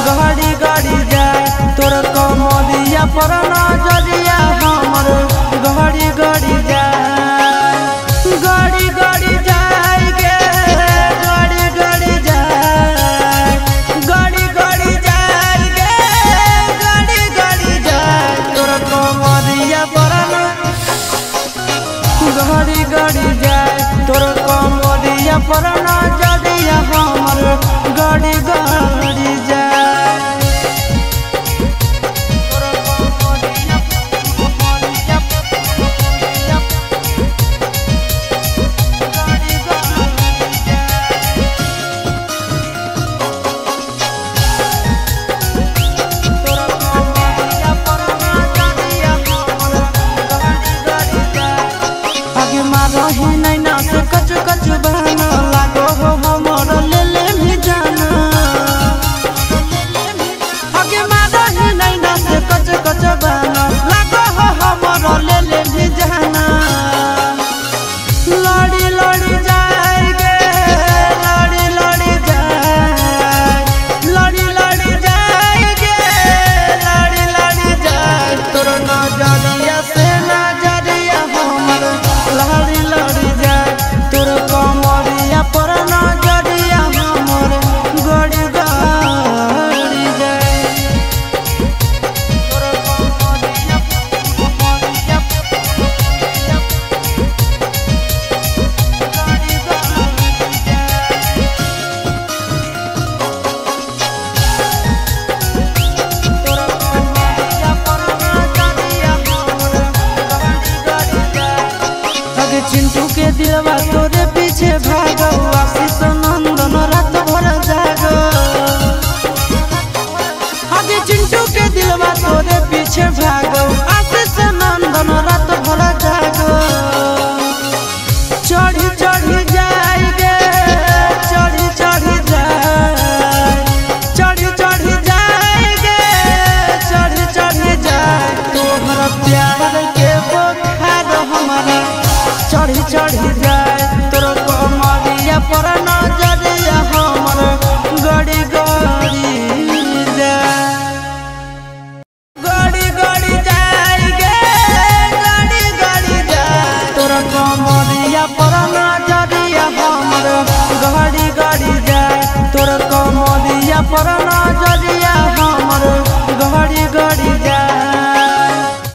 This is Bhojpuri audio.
गड़ी गड़ी जाए तोर कमरिया पर नजरिया हमर गड़ी गड़ी जाए गड़ी गड़ी जाए गे गड़ी गड़ी जाए गड़ी गड़ी जाए गे गड़ी गड़ी जाए तोर कमरिया पर गड़ी गड़ी जाए तोर कमरिया पर नजरिया हमर गड़ी गड़ी जाए रही नैना से कच कच बहना लागो हो हमर ले ले भी जाना आगे रही नैना से कच कच बहना लागो हो हमर ले ले भी जाना लड़ी लड़ी जाए गे लड़ी लड़ी जाए लड़ी लड़ी जाए गे लड़ी लड़ी जाए तोर नजरिया से नजरिया हमर लड़ी लड़ी जाए तोर कमरिया पर नजरिया हमर गड़ी गड़ी जाए तोर कमरिया गड़ी गड़ी जाए तोर कमरिया पर नजरिया हमर गड़ी गड़ी जाए चिंटू के दिलवा तोरे पीछे भागो आशीष नंदन रात भर जागो आगे चिंटू के दिलवा तोरे पीछे भागो आशीष नंदन रात भर जागो चढ़ी चढ़ी जाए गे चढ़ी चढ़ी जाए चढ़ी चढ़ी जाए गे चढ़ी चढ़ी जाए तोहरा प्यार के बुखार हमारा चढ़ी चढ़ी जाए तोर कमरिया पर नजरिया हमर गड़ी गड़ी जाए गड़ी गड़ी जाए गे गड़ी गड़ी जाए तोर कमरिया पर नजरिया हमर गड़ी गड़ी जाए तोर कमरिया पर नजरिया